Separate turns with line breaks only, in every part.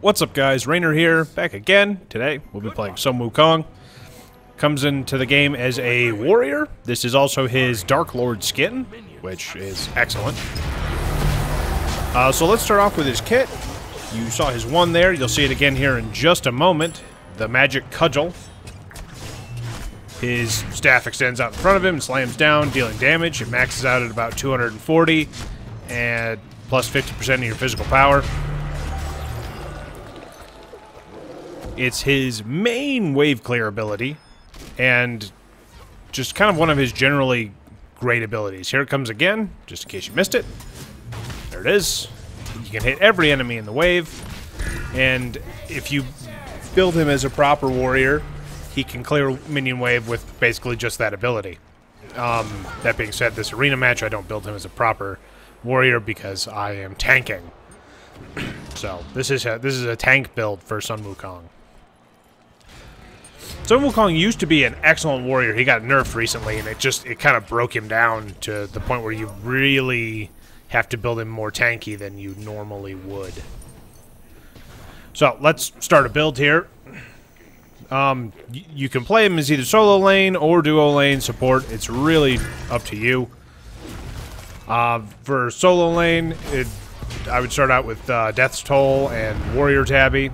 What's up, guys? Rainer here, back again. Today, we'll be playing Sun Wukong. Comes into the game as a warrior. This is also his Dark Lord skin, which is excellent. So let's start off with his kit. You saw his one there. You'll see it again here in just a moment. The Magic Cudgel. His staff extends out in front of him and slams down, dealing damage. It maxes out at about 240 and plus 50% of your physical power. It's his main wave clear ability, and just kind of one of his generally great abilities. Here it comes again, just in case you missed it. There it is. You can hit every enemy in the wave, and if you build him as a proper warrior, he can clear minion wave with basically just that ability. That being said, this arena match, I don't build him as a proper warrior because I am tanking. So this is a tank build for Sun Wukong. Sun Wukong used to be an excellent warrior. He got nerfed recently, and it kind of broke him down to the point where you really have to build him more tanky than you normally would. So let's start a build here. You can play him as either solo lane or duo lane support. It's really up to you. For solo lane, I would start out with Death's Toll and Warrior Tabi,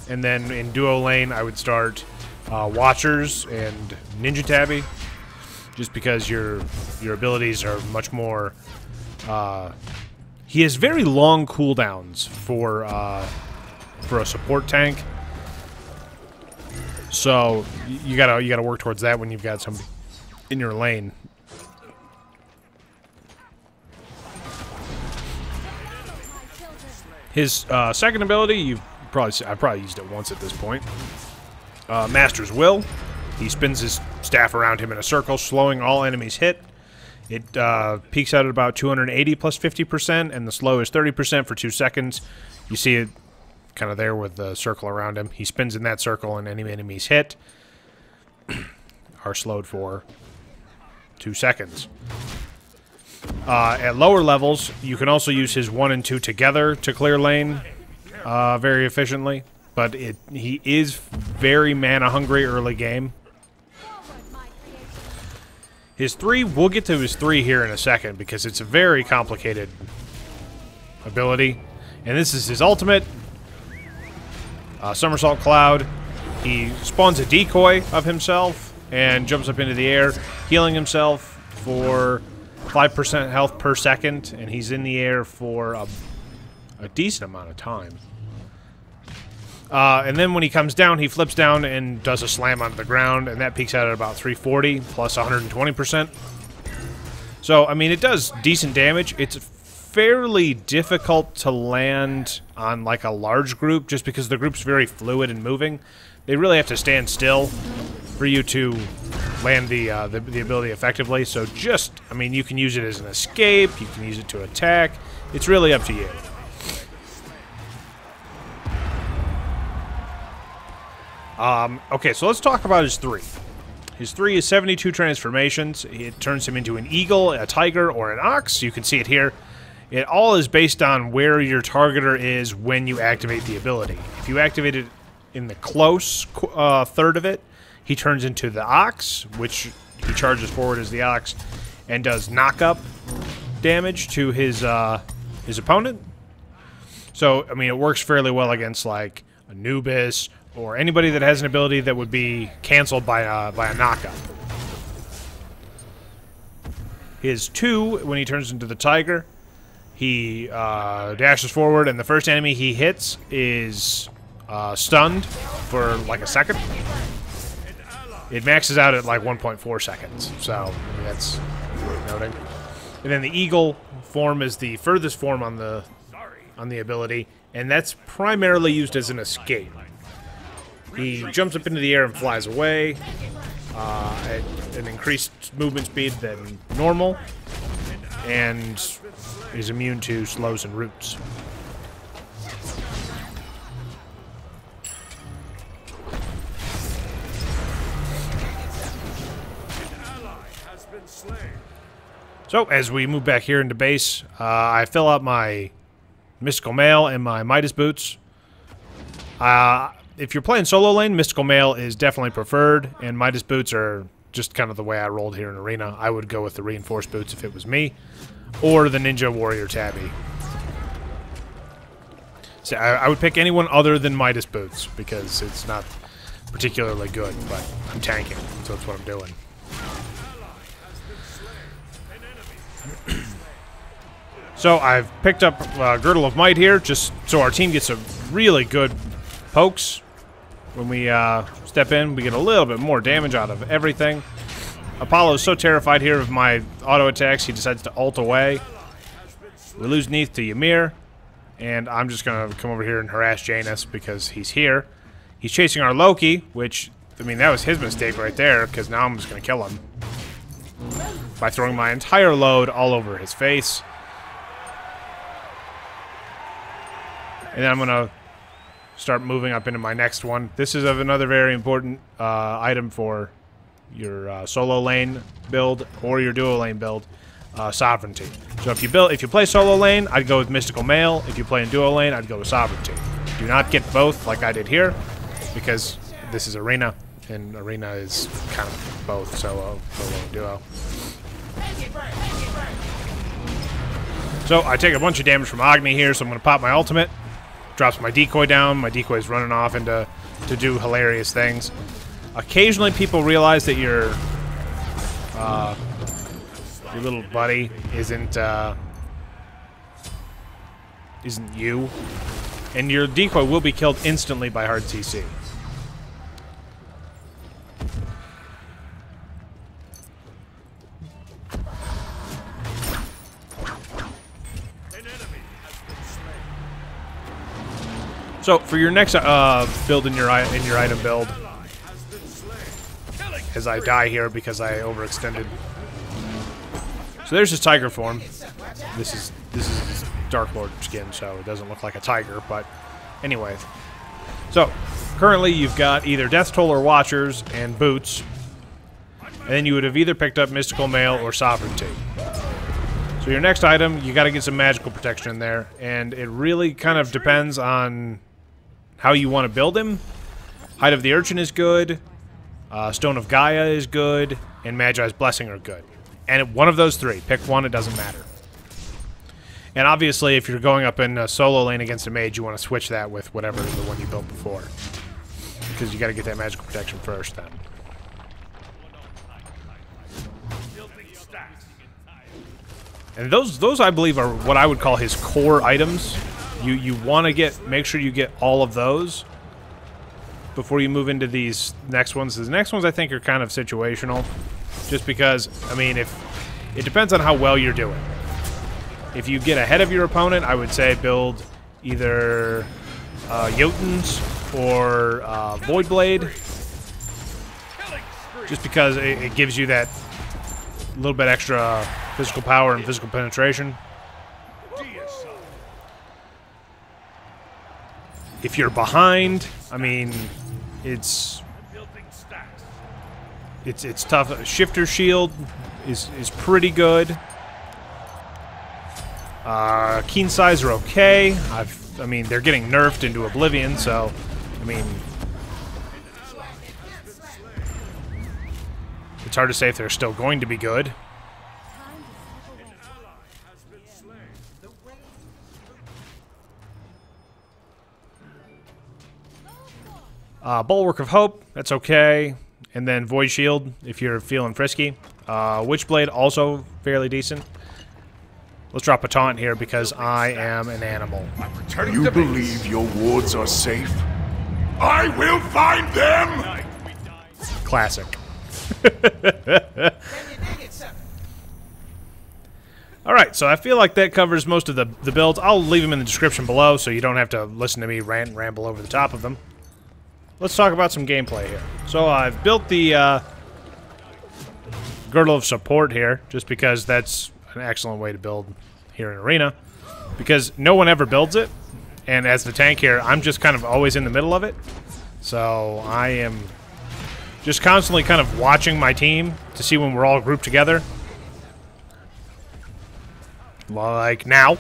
and then in duo lane I would start Watchers and Ninja Tabi, just because your abilities are much more. He has very long cooldowns for a support tank, so you gotta work towards that when you've got somebody in your lane. His second ability, I've probably used it once at this point. Master's Will. He spins his staff around him in a circle, slowing all enemies hit. It peaks out at about 280 plus 50%, and the slow is 30% for 2 seconds. You see it kind of there with the circle around him. He spins in that circle, and any enemies hit are slowed for 2 seconds. At lower levels, you can also use his 1 and 2 together to clear lane very efficiently, but he is very mana hungry early game. His 3, we'll get to his 3 here in a second because it's a very complicated ability. And this is his ultimate, Somersault Cloud. He spawns a decoy of himself and jumps up into the air, healing himself for 5% health per second, and he's in the air for a decent amount of time. And then when he comes down, he flips down and does a slam onto the ground, and that peaks out at about 340 plus 120%. So, I mean, it does decent damage. It's fairly difficult to land on, like, a large group, just because the group's very fluid and moving. They really have to stand still for you to land the ability effectively. So just, I mean, you can use it as an escape, you can use it to attack. It's really up to you. Okay, so let's talk about his 3. His 3 is 72 transformations. It turns him into an eagle, a tiger, or an ox. You can see it here. It all is based on where your targeter is when you activate the ability. If you activate it in the close third of it, he turns into the ox, which he charges forward as the ox, and does knock-up damage to his opponent. So, I mean, it works fairly well against, like, Anubis, or anybody that has an ability that would be canceled by a knock-up. His 2, when he turns into the tiger, he dashes forward, and the first enemy he hits is stunned for, like, a second. It maxes out at, like, 1.4 seconds, so I mean, that's worth noting. And then the eagle form is the furthest form on the ability, and that's primarily used as an escape. He jumps up into the air and flies away at an increased movement speed than normal, and is immune to slows and roots. So, as we move back here into base, I fill out my Mystical Mail and my Midas Boots. If you're playing solo lane, Mystical Mail is definitely preferred, and Midas boots are just kind of the way I rolled here in Arena. I would go with the reinforced boots if it was me, or the Ninja Warrior Tabi. So I would pick anyone other than Midas boots because it's not particularly good, but I'm tanking, so that's what I'm doing. So I've picked up Girdle of Might here, just so our team gets some really good pokes. When we step in, we get a little bit more damage out of everything. Apollo's so terrified here of my auto attacks, he decides to ult away. We lose Neith to Ymir, and I'm just going to come over here and harass Janus because he's here. He's chasing our Loki, which, I mean, that was his mistake right there, because now I'm just going to kill him by throwing my entire load all over his face. And then I'm going to start moving up into my next one. This is another very important item for your solo lane build or your duo lane build, Sovereignty. So if you play solo lane, I'd go with Mystical Mail. If you play in duo lane, I'd go with Sovereignty. Do not get both like I did here, because this is Arena, and Arena is kind of both solo and duo. So I take a bunch of damage from Agni here, so I'm going to pop my ultimate. Drops my decoy down. My decoy's running off to do hilarious things. Occasionally people realize that your little buddy isn't you, and your decoy will be killed instantly by hard CC. So for your next build in your item build, as I die here because I overextended. So there's his tiger form. This is his Dark Lord skin, so it doesn't look like a tiger, but anyway. So currently you've got either Death Toll or Watchers and boots, and then you would have either picked up Mystical Mail or Sovereignty. So your next item, you got to get some magical protection in there, and it really kind of depends on how you want to build him. Height of the Urchin is good, Stone of Gaia is good, and Magi's Blessing are good. And one of those three. Pick one, it doesn't matter. And obviously, if you're going up in a solo lane against a mage, you want to switch that with whatever the one you built before. Because you got to get that magical protection first then. And those I believe are what I would call his core items. You want to make sure you get all of those before you move into these next ones. The next ones I think are kind of situational, just because, I mean, if it depends on how well you're doing. If you get ahead of your opponent, I would say build either Jotunns or Void Blade, just because it gives you that little bit extra physical power and physical penetration. If you're behind, I mean, it's tough. Shifter Shield is pretty good. Quins Sais are okay. I mean, they're getting nerfed into oblivion, so I mean, it's hard to say if they're still going to be good. Bulwark of Hope, that's okay. And then Void Shield, if you're feeling frisky. Witchblade, also fairly decent. Let's drop a taunt here because I am an animal.
You believe your wards are safe? I will find them!
Classic. Alright, so I feel like that covers most of the builds. I'll leave them in the description below so you don't have to listen to me rant and ramble over the top of them. Let's talk about some gameplay here. So I've built the Girdle of Support here, just because that's an excellent way to build here in Arena. Because no one ever builds it, and as the tank here, I'm just kind of always in the middle of it. So I am just constantly kind of watching my team to see when we're all grouped together. Like now.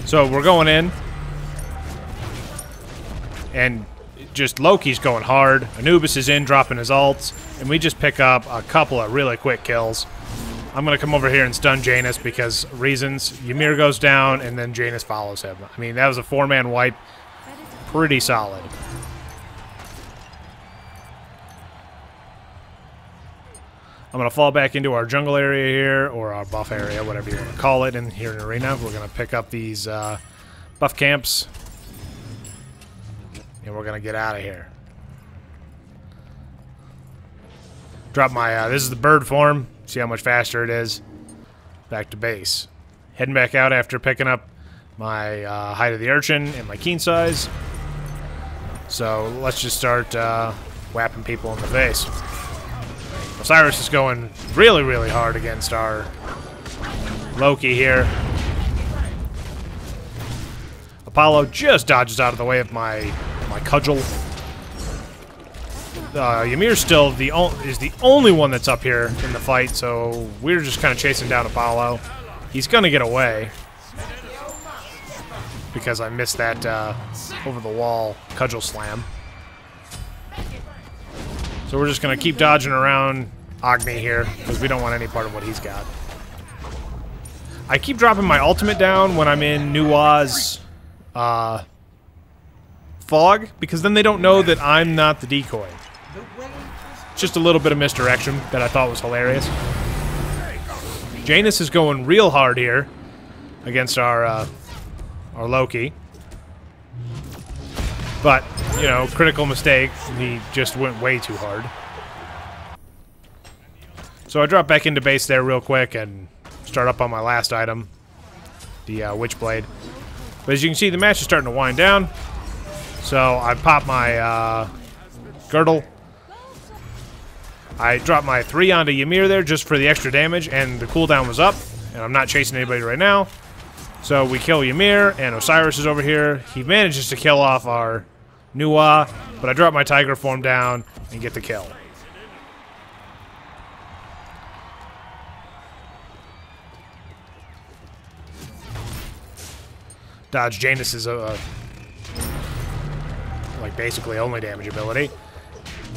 So we're going in. And just Loki's going hard. Anubis is in, dropping his ults. And we just pick up a couple of really quick kills. I'm going to come over here and stun Janus because reasons. Ymir goes down, and then Janus follows him. I mean, that was a 4-man wipe. Pretty solid. I'm going to fall back into our jungle area here, or our buff area, whatever you want to call it, in here in Arena. We're going to pick up these buff camps, and we're going to get out of here. Drop my, this is the bird form. See how much faster it is. Back to base. Heading back out after picking up my Height of the Urchin and my Quins Sais. So let's just start whapping people in the face. Osiris is going really, really hard against our Loki here. Apollo just dodges out of the way of my cudgel. Ymir still is the only one that's up here in the fight, so we're just kind of chasing down Apollo. He's going to get away because I missed that over-the-wall cudgel slam. So we're just going to keep dodging around Agni here because we don't want any part of what he's got. I keep dropping my ultimate down when I'm in Nuwa's fog because then they don't know that I'm not the decoy. Just a little bit of misdirection that I thought was hilarious. Janus is going real hard here against our Loki. But, you know, critical mistake. He just went way too hard. So I drop back into base there real quick and start up on my last item, the Witchblade. But as you can see, the match is starting to wind down. So I pop my girdle. I dropped my 3 onto Ymir there just for the extra damage, and the cooldown was up, and I'm not chasing anybody right now. So we kill Ymir, and Osiris is over here. He manages to kill off our Nuwa, but I drop my tiger form down and get the kill. Dodge Janus is like basically only damage ability.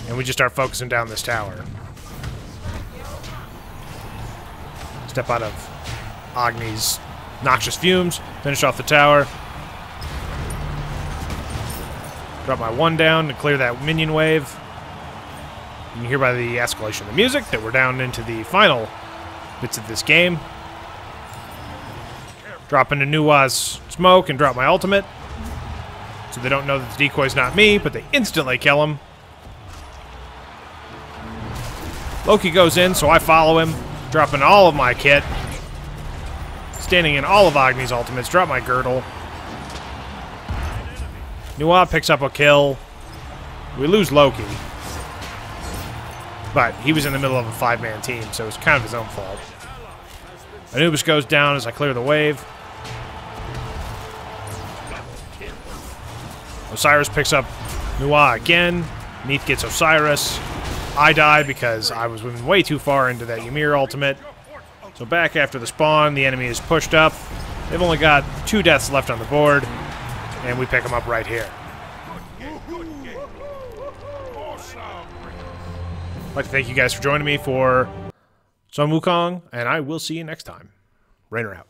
And we just start focusing down this tower. Step out of Agni's noxious fumes. Finish off the tower. Drop my 1 down to clear that minion wave. You can hear by the escalation of the music that we're down into the final bits of this game. Drop into Nuwa's smoke and drop my ultimate. So they don't know that the decoy's not me, but they instantly kill him. Loki goes in, so I follow him, dropping all of my kit. Standing in all of Agni's ultimates, drop my girdle. Nuwa picks up a kill. We lose Loki. But he was in the middle of a 5-man team, so it's kind of his own fault. Anubis goes down as I clear the wave. Osiris picks up Nuwa again. Neith gets Osiris. I die because I was moving way too far into that Ymir ultimate. So back after the spawn, the enemy is pushed up. They've only got 2 deaths left on the board, and we pick them up right here. I'd like to thank you guys for joining me for Sun Wukong, and I will see you next time. Rainer out.